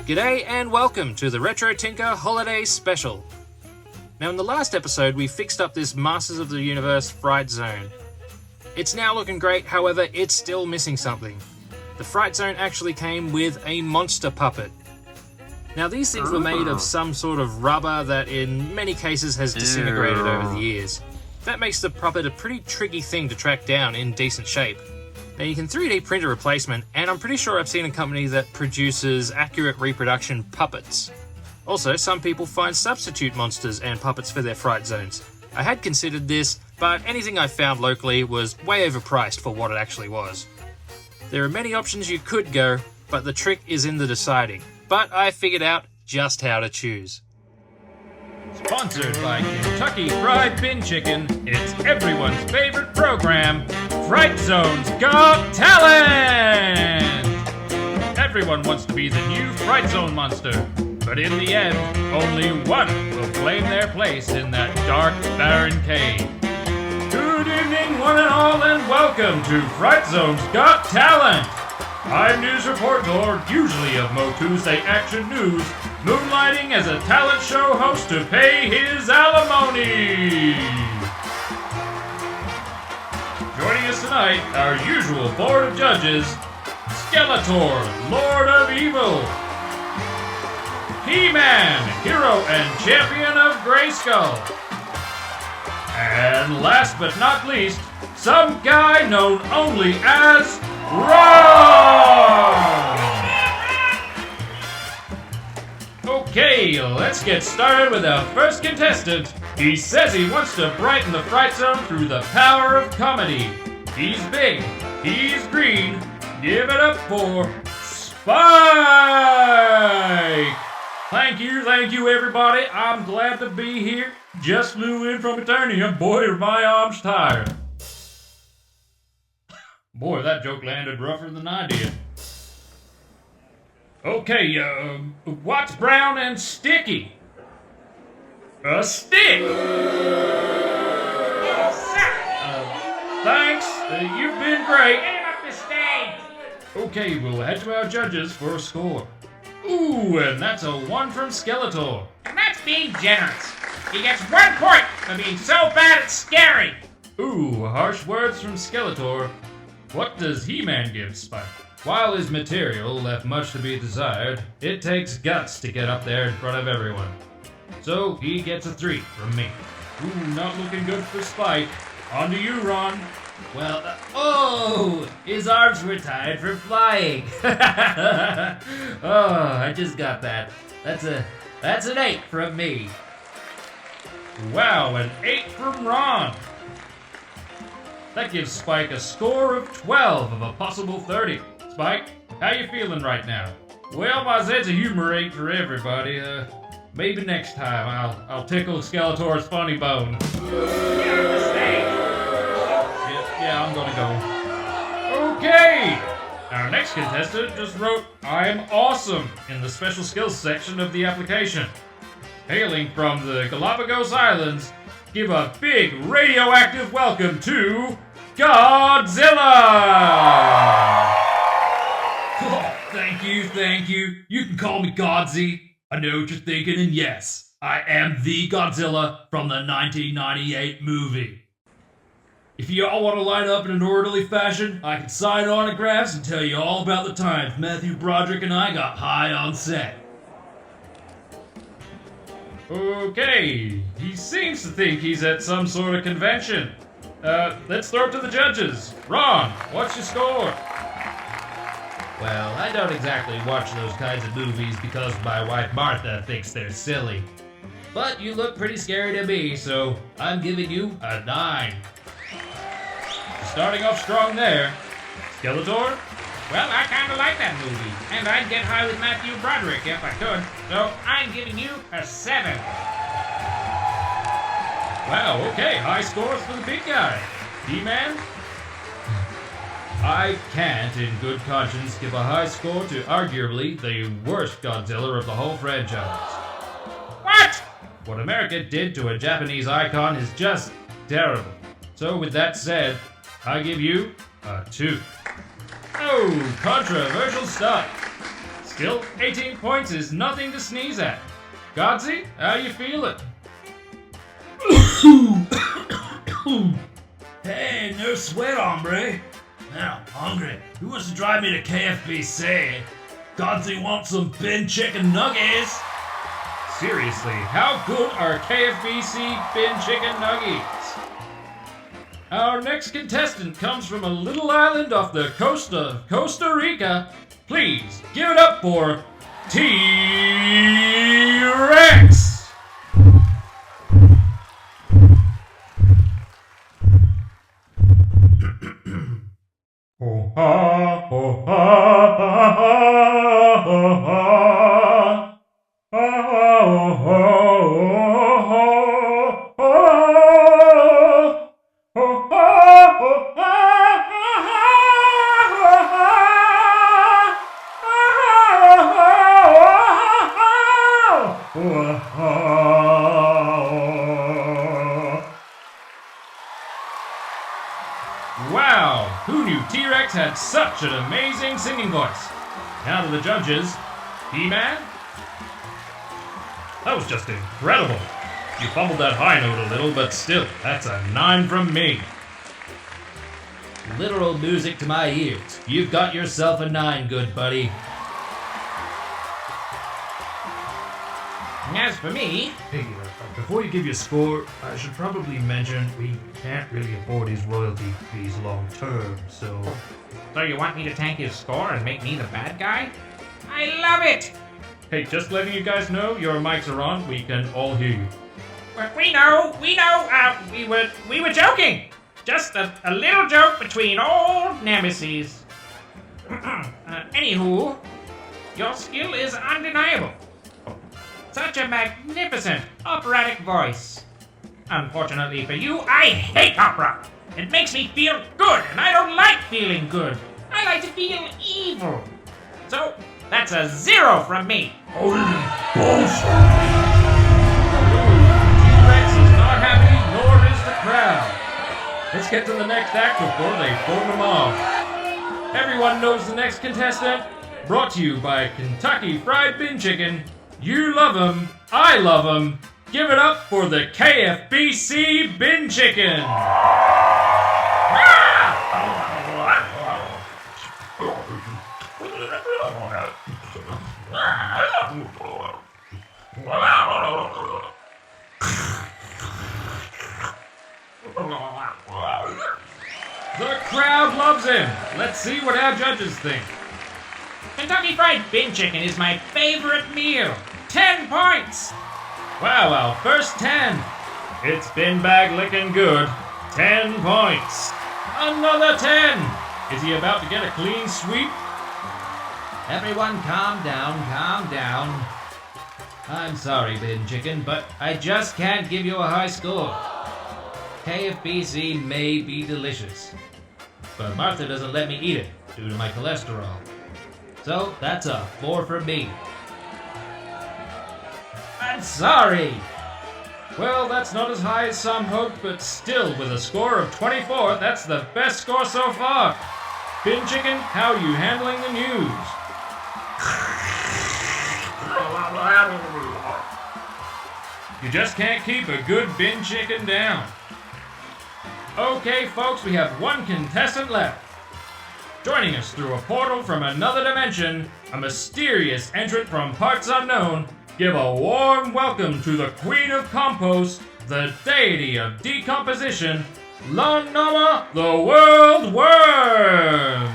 G'day and welcome to the RetroTinker Holiday Special. Now in the last episode we fixed up this Masters of the Universe Fright Zone. It's now looking great, however it's still missing something. The Fright Zone actually came with a monster puppet. Now these things were made of some sort of rubber that in many cases has disintegrated over the years. That makes the puppet a pretty tricky thing to track down in decent shape. Now you can 3D print a replacement, and I'm pretty sure I've seen a company that produces accurate reproduction puppets. Also, some people find substitute monsters and puppets for their fright zones. I had considered this, but anything I found locally was way overpriced for what it actually was. There are many options you could go, but the trick is in the deciding. But I figured out just how to choose. Sponsored by Kentucky Fried Bin Chicken, it's everyone's favorite program, Fright Zone's Got Talent! Everyone wants to be the new Fright Zone Monster, but in the end, only one will claim their place in that dark, barren cave. Good evening, one and all, and welcome to Fright Zone's Got Talent! I'm news reporter, usually of Motu Fright Action News, moonlighting as a talent show host to pay his alimony. Joining us tonight, our usual board of judges, Skeletor, Lord of Evil, He-Man, hero and champion of Grayskull, and last but not least, some guy known only as Ron! Okay, let's get started with our first contestant. He says he wants to brighten the Fright Zone through the power of comedy. He's big, he's green, give it up for Spike! Thank you everybody, I'm glad to be here. Just flew in from eternity and boy are my arms tired. Boy, that joke landed rougher than I did. Okay, what's brown and sticky? A stick! Thanks, you've been great. Get him up the stage! Okay, we'll head to our judges for a score. Ooh, and that's a 1 from Skeletor. And that's being generous. He gets 1 point for being so bad it's scary. Ooh, harsh words from Skeletor. What does He-Man give Spike? While his material left much to be desired, it takes guts to get up there in front of everyone. So he gets a 3 from me. Ooh, not looking good for Spike. On to you, Ron. Well, his arms were tied from flying. I just got that. That's an 8 from me. Wow, an 8 from Ron. That gives Spike a score of 12 of a possible 30. Spike, how you feeling right now? Well, my sense of humor ain't for everybody. Maybe next time I'll tickle Skeletor's funny bone. Get him up the stage! Yeah, I'm gonna go. Okay! Our next contestant just wrote, "I'm awesome" in the special skills section of the application. Hailing from the Galapagos Islands, give a big radioactive welcome to Godzilla! Oh, thank you. You can call me Godsy. I know what you're thinking, and yes, I am the Godzilla from the 1998 movie. If y'all want to line up in an orderly fashion, I can sign autographs and tell you all about the times Matthew Broderick and I got high on set. Okay, he seems to think he's at some sort of convention. Let's throw it to the judges. Ron, what's your score? Well, I don't exactly watch those kinds of movies because my wife Martha thinks they're silly. But you look pretty scary to me, so I'm giving you a 9. Starting off strong there. Skeletor? Well, I kinda like that movie, and I'd get high with Matthew Broderick if I could, so I'm giving you a 7. Wow, okay, high scores for the big guy. He-Man? I can't, in good conscience, give a high score to arguably the worst Godzilla of the whole franchise. What? What America did to a Japanese icon is just terrible. So with that said, I give you a 2. Oh, controversial stuff. Still, 18 points is nothing to sneeze at. Godzy, how you feeling? Hey, no sweat, hombre. Now, I'm hungry. Who wants to drive me to KFBC? Godsey wants some bin chicken nuggets. Seriously, how good are KFBC bin chicken nuggets? Our next contestant comes from a little island off the coast of Costa Rica. Please give it up for T-Rex! Oh ha, oh ha, ha, ha, ha, Wow, who knew T-Rex had such an amazing singing voice? Now to the judges. He-Man? That was just incredible. You fumbled that high note a little, but still, that's a 9 from me. Literal music to my ears. You've got yourself a 9, good buddy. As for me, Hey, before you give your score, I should probably mention we can't really afford his royalty fees long term, so... so you want me to tank his score and make me the bad guy? I love it! Hey, just letting you guys know, your mics are on, we can all hear you. Well, we know, we were joking! Just a little joke between old nemesis. Anywho, your skill is undeniable. Such a magnificent operatic voice. Unfortunately for you, I hate opera. It makes me feel good, and I don't like feeling good. I like to feel evil. So, that's a 0 from me. T-Rex is not happy, nor is the crowd. Let's get to the next act before they form them off. Everyone knows the next contestant. Brought to you by Kentucky Fried Bin Chicken. You love 'em, I love 'em. Give it up for the KFBC Bin Chicken. The crowd loves him. Let's see what our judges think. Kentucky Fried Bin Chicken is my favorite meal. 10 points. Wow, our first 10. It's bin bag licking good. 10 points. Another 10. Is he about to get a clean sweep? Everyone calm down, calm down. I'm sorry, Bin Chicken, but I just can't give you a high score. KFBC may be delicious, but Martha doesn't let me eat it due to my cholesterol. So that's a 4 for me. I'm sorry! Well, that's not as high as some hoped, but still, with a score of 24, that's the best score so far. Bin Chicken, how are you handling the news? You just can't keep a good Bin Chicken down. Okay, folks, we have one contestant left. Joining us through a portal from another dimension, a mysterious entrant from parts unknown, give a warm welcome to the Queen of Compost, the deity of decomposition, Lanama the World Worm!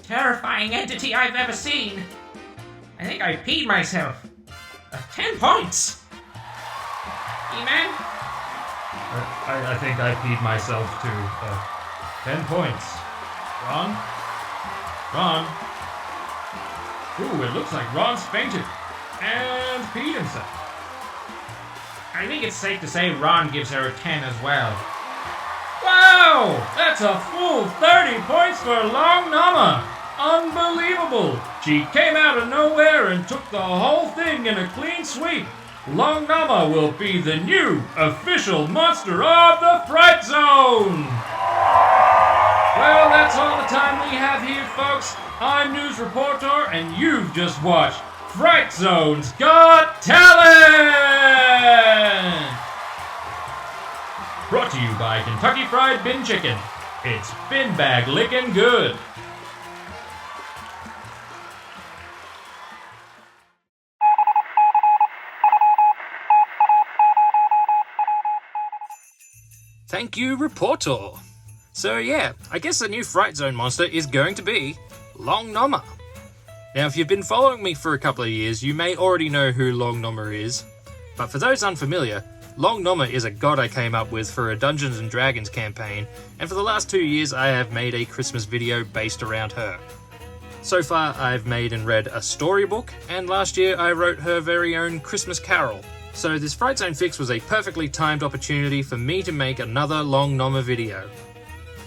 Terrifying entity I've ever seen. I think I peed myself. 10 points. E-Man? I think I peed myself too. 10 points. Ron? Ron? Ooh, it looks like Ron's fainted. And peed himself. I think it's safe to say Ron gives her a 10 as well. Wow! That's a full 30 points for Long Nama! Unbelievable! She came out of nowhere and took the whole thing in a clean sweep. Long Nama will be the new official monster of the Fright Zone! Well, that's all the time we have here, folks. I'm News Reporter, and you've just watched Fright Zone's Got Talent! Brought to you by Kentucky Fried Bin Chicken. It's bin bag licking good. Thank you, Reporter. So yeah, I guess the new Fright Zone monster is going to be Long Nama. Now, if you've been following me for a couple of years, you may already know who Long Nama is. But for those unfamiliar, Long Nama is a god I came up with for a Dungeons & Dragons campaign, and for the last 2 years I have made a Christmas video based around her. So far, I've made and read a storybook, and last year I wrote her very own Christmas carol. So this Fright Zone fix was a perfectly timed opportunity for me to make another Long Nama video.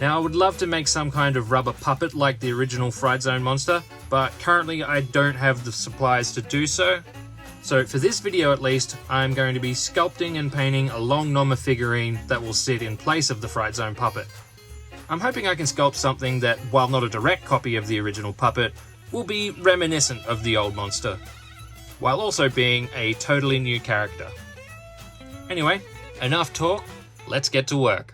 Now, I would love to make some kind of rubber puppet like the original Fright Zone monster, but currently I don't have the supplies to do so. So for this video at least, I'm going to be sculpting and painting a Long Nama figurine that will sit in place of the Fright Zone puppet. I'm hoping I can sculpt something that, while not a direct copy of the original puppet, will be reminiscent of the old monster, while also being a totally new character. Anyway, enough talk, let's get to work.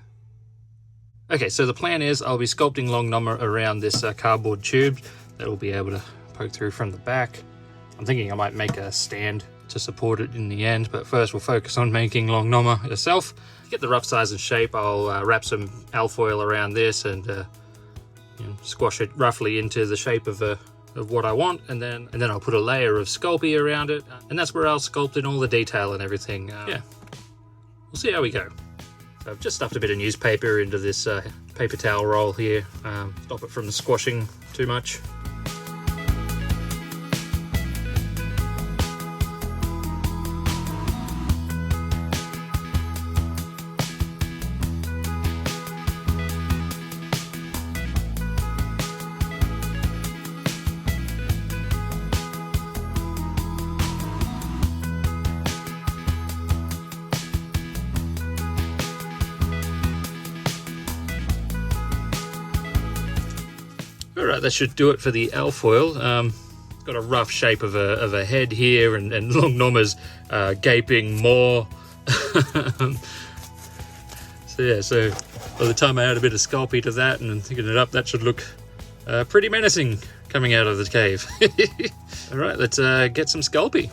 Okay, so the plan is I'll be sculpting Long Nama around this cardboard tube that will be able to poke through from the back. I'm thinking I might make a stand to support it in the end, but first we'll focus on making Long Nama herself. To get the rough size and shape, I'll wrap some alfoil around this and squash it roughly into the shape of what I want, and then I'll put a layer of Sculpey around it, and that's where I'll sculpt in all the detail and everything. Yeah, we'll see how we go. So I've just stuffed a bit of newspaper into this paper towel roll here, stop it from squashing too much. Alright, that should do it for the alfoil. It's got a rough shape of a head here, and Long Nama's gaping maw. So by the time I add a bit of Sculpey to that and thinking it up, that should look pretty menacing coming out of the cave. Alright, let's get some Sculpey.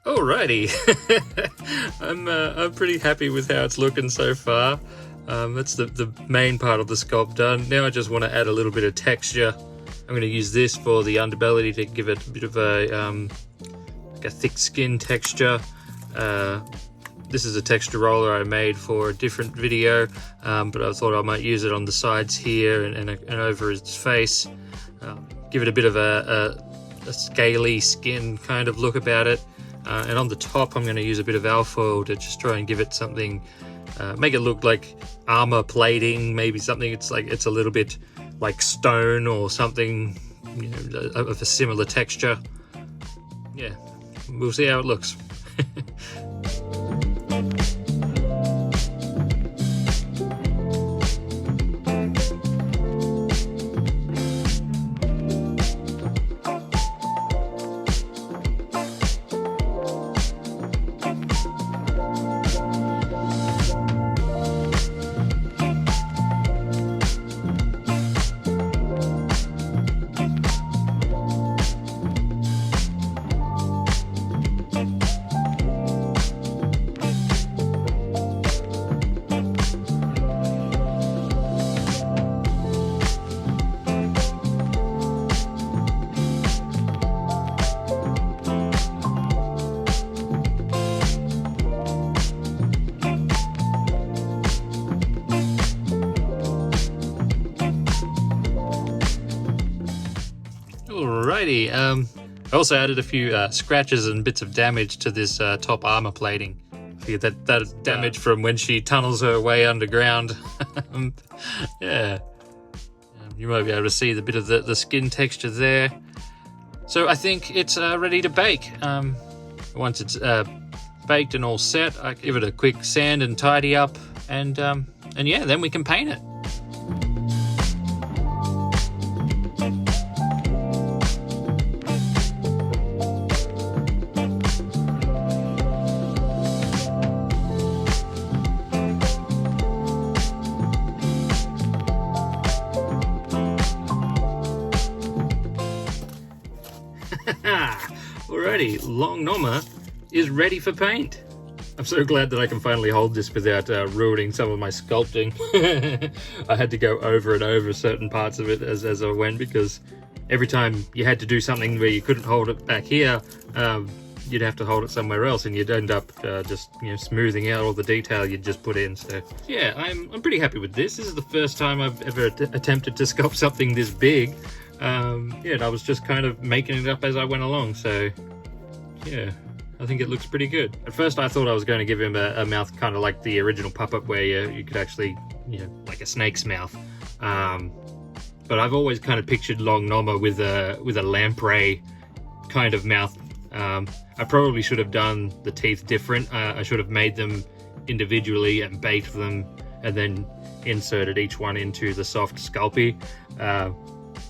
Alrighty, I'm pretty happy with how it's looking so far. That's the main part of the sculpt done. Now I just want to add a little bit of texture. I'm going to use this for the underbelly to give it a bit of a like a thick skin texture. This is a texture roller I made for a different video, but I thought I might use it on the sides here and over its face. Give it a bit of a scaly skin kind of look about it. And on the top, I'm going to use a bit of alfoil to just try and give it something, make it look like armor plating, maybe something it's a little bit like stone or something, you know, of a similar texture. Yeah, we'll see how it looks. Alrighty, I also added a few scratches and bits of damage to this top armor plating. I figured that damage from when she tunnels her way underground. Yeah, you might be able to see the bit of the skin texture there. So I think it's ready to bake. Once it's baked and all set, I give it a quick sand and tidy up, and yeah, then we can paint it. Alrighty, Long Noma is ready for paint. I'm so glad that I can finally hold this without ruining some of my sculpting. I had to go over and over certain parts of it as I went, because every time you had to do something where you couldn't hold it back here, you'd have to hold it somewhere else, and you'd end up just, you know, smoothing out all the detail you'd just put in. So yeah, I'm pretty happy with this. This is the first time I've ever attempted to sculpt something this big. Yeah, and I was just kind of making it up as I went along, so yeah, I think it looks pretty good. At first I thought I was going to give him a mouth kind of like the original puppet, where you could actually, you know, like a snake's mouth. But I've always kind of pictured Long Noma with a lamprey kind of mouth. I probably should have done the teeth different. I should have made them individually and baked them, and then inserted each one into the soft Sculpey.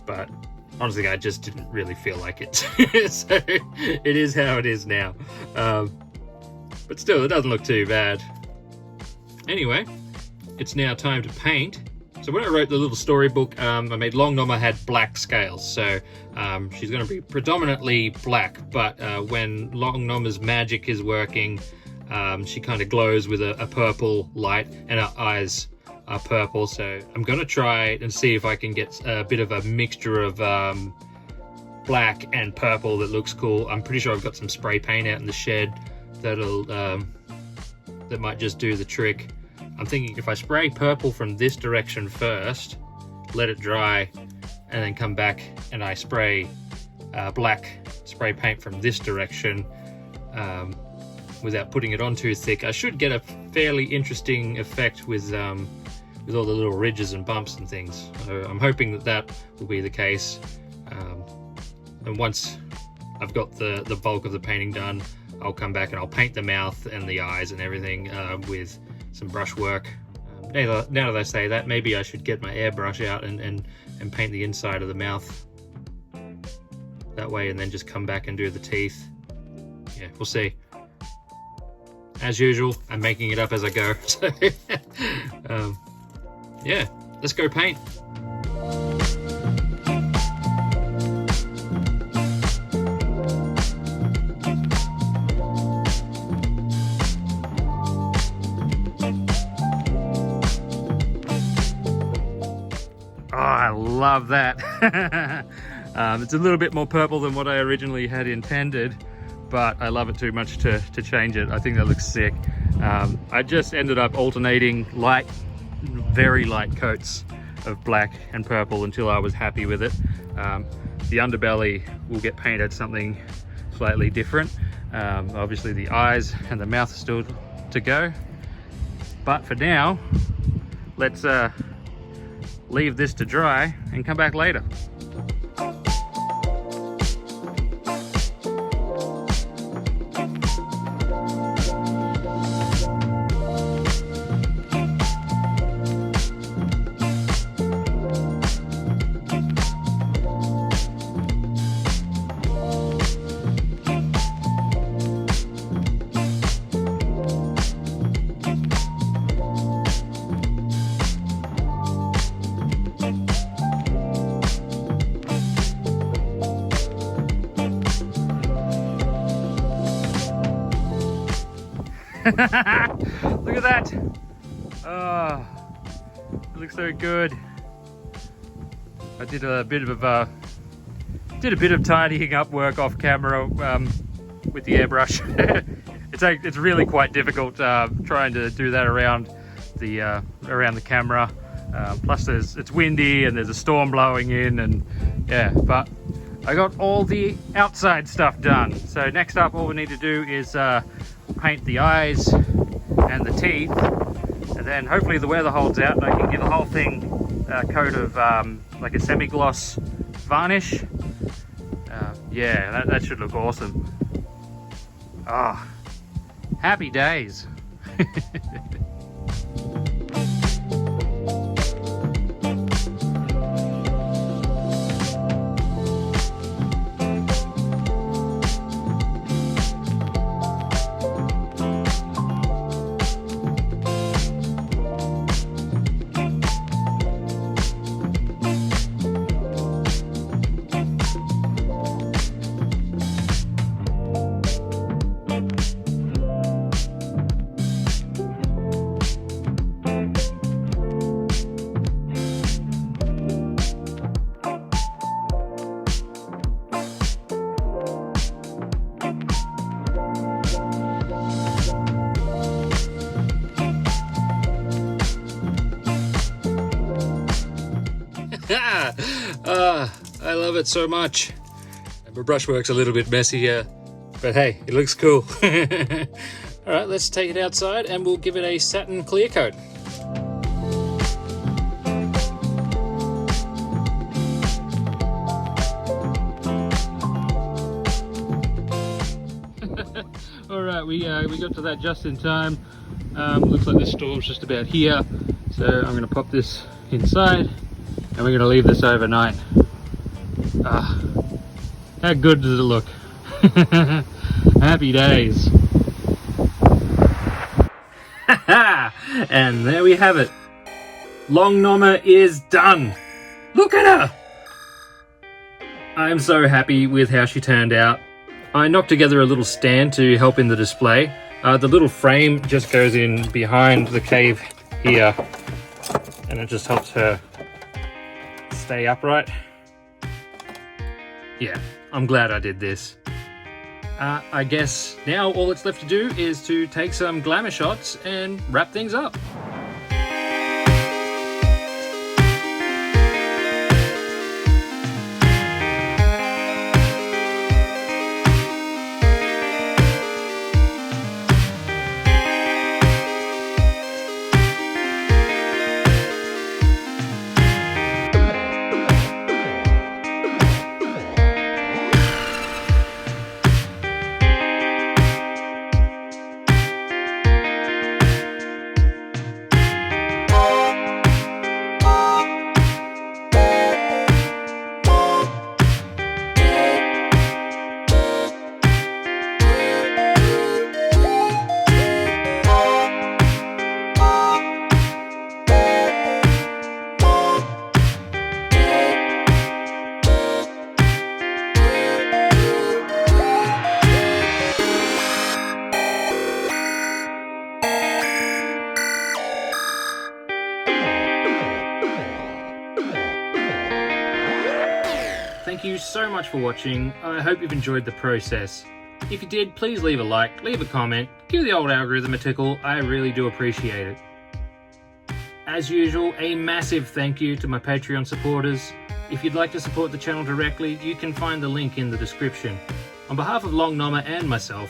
But honestly, I just didn't really feel like it. So it is how it is now. But still, it doesn't look too bad. Anyway, it's now time to paint. So when I wrote the little storybook, I made Long Noma had black scales. So she's going to be predominantly black, but when Long Noma's magic is working, she kind of glows with a purple light, and her eyes are purple. So I'm going to try and see if I can get a bit of a mixture of black and purple that looks cool. I'm pretty sure I've got some spray paint out in the shed that might just do the trick. I'm thinking if I spray purple from this direction first, let it dry, and then come back and I spray black spray paint from this direction, without putting it on too thick, I should get a fairly interesting effect with all the little ridges and bumps and things. So I'm hoping that will be the case. And once I've got the bulk of the painting done, I'll come back and I'll paint the mouth and the eyes and everything with some brush work. Now that I say that, maybe I should get my airbrush out and paint the inside of the mouth that way, and then just come back and do the teeth. Yeah, we'll see. As usual, I'm making it up as I go. So, yeah, let's go paint. love that. It's a little bit more purple than what I originally had intended, but I love it too much to change it. I think that looks sick. I just ended up alternating light, very light coats of black and purple until I was happy with it. The underbelly will get painted something slightly different. Obviously the eyes and the mouth are still to go, but for now let's leave this to dry and come back later. Look at that. Oh, it looks so good. I did a bit of tidying up work off camera with the airbrush. It's really quite difficult trying to do that around the camera. Plus it's windy and there's a storm blowing in, and yeah, but I got all the outside stuff done. So next up, all we need to do is paint the eyes and the teeth, and then hopefully the weather holds out and I can give the whole thing a coat of like a semi-gloss varnish. Yeah, that should look awesome. Ah, happy days. I love it so much. My brushwork's a little bit messy here, but hey, it looks cool. All right, let's take it outside and we'll give it a satin clear coat. All right, we got to that just in time. Looks like this storm's just about here, so I'm going to pop this inside and we're going to leave this overnight. How good does it look? Happy days. And there we have it. Long Nommer is done. Look at her! I am so happy with how she turned out. I knocked together a little stand to help in the display. The little frame just goes in behind the cave here, and it just helps her stay upright. Yeah, I'm glad I did this. I guess now all that's left to do is to take some glamour shots and wrap things up. so much for watching. I hope you've enjoyed the process. If you did, please leave a like, leave a comment, give the old algorithm a tickle. I really do appreciate it. As usual, a massive thank you to my Patreon supporters. If you'd like to support the channel directly, you can find the link in the description. On behalf of Long Nomma and myself,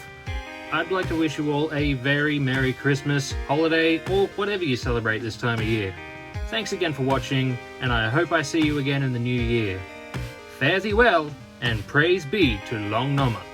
I'd like to wish you all a very Merry Christmas, holiday, or whatever you celebrate this time of year. Thanks again for watching, and I hope I see you again in the new year. Fare thee well, and praise be to Long Nomma.